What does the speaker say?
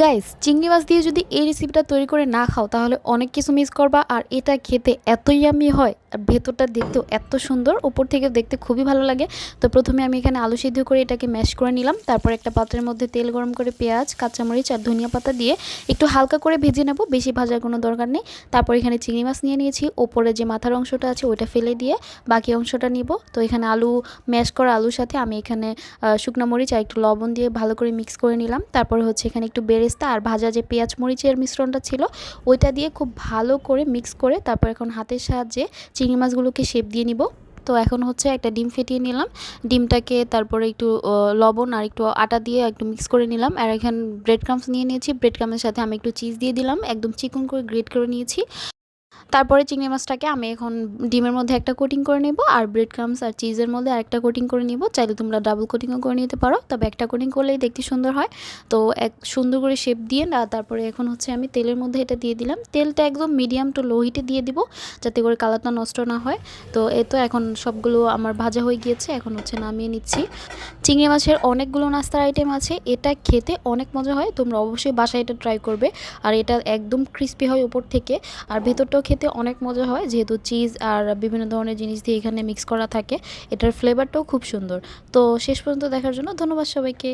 Guys, চিংড়ি মাছ দিয়ে যদি এই রেসিপিটা তৈরি করে না খাও তাহলে অনেক কিছু মিস করবা। আর এটা খেতে এত ইয়ামি হয় আর ভেতরটা দেখতেও এত সুন্দর, উপর থেকে দেখতে খুবই ভালো লাগে। তো প্রথমে আমি এখানে আলু সিদ্ধ করে এটাকে ম্যাশ করে নিলাম। তারপর একটা পাত্রের মধ্যে তেল গরম করে পেঁয়াজ, কাঁচামরিচ আর ধনিয়া পাতা দিয়ে একটু হালকা করে ভেজে নেব, বেশি ভাজার কোনো দরকার নেই। তারপর এখানে চিংড়ি মাছ নিয়ে নিয়েছি, ওপরে যে মাথার অংশটা আছে ওইটা ফেলে দিয়ে বাকি অংশটা নিব। তো এখানে আলু ম্যাশ করা আলুর সাথে আমি এখানে শুকনো মরিচ আর একটু লবণ দিয়ে ভালো করে মিক্স করে নিলাম। তারপরে হচ্ছে এখানে একটু বেরেস্তা আর ভাজা যে পেঁয়াজ মরিচের মিশ্রণটা ছিল ওইটা দিয়ে খুব ভালো করে মিক্স করে তারপর এখন হাতের সাহায্যে চিংড়ি মাছগুলোকে শেপ দিয়ে নিব। তো এখন হচ্ছে একটা ডিম ফেটিয়ে নিলাম, ডিমটাকে তারপরে একটু লবণ আর একটু আটা দিয়ে একটু মিক্স করে নিলাম। আর এখানে ব্রেড ক্রাম্পস নিয়ে নিয়েছি, ব্রেড ক্রাম্পের সাথে আমি একটু চিজ দিয়ে দিলাম, একদম চিকন করে গ্রেট করে নিয়েছি। তারপরে চিংড়ি মাছটাকে আমি এখন ডিমের মধ্যে একটা কোটিং করে নেব আর ব্রেড ক্রাম্বস আর চিজের মধ্যে আরেকটা কোটিং করে নিব। চাইলে তোমরা ডাবল কোটিংও করে নিতে পারো, তবে একটা কোটিং করলেই দেখতে সুন্দর হয়। তো এক সুন্দর করে শেপ দিয়ে না, তারপরে এখন হচ্ছে আমি তেলের মধ্যে এটা দিয়ে দিলাম। তেলটা একদম মিডিয়াম টু লো হিটে দিয়ে দিব যাতে করে কালারটা নষ্ট না হয়। তো এই তো এখন সবগুলো আমার ভাজা হয়ে গিয়েছে, এখন হচ্ছে নামিয়ে নিচ্ছি। চিংড়ি মাছের অনেকগুলো নাস্তার আইটেম আছে, এটা খেতে অনেক মজা হয়, তোমরা অবশ্যই বাসায় এটা ট্রাই করবে। আর এটা একদম ক্রিস্পি হয় উপর থেকে, আর ভেতরটাও খেতে অনেক মজা হয় যেহেতু চিজ আর বিভিন্ন ধরনের জিনিস দিয়ে এখানে মিক্স করা থাকে। এটার ফ্লেভারটাও খুব সুন্দর। তো শেষ পর্যন্ত দেখার জন্য ধন্যবাদ সবাইকে।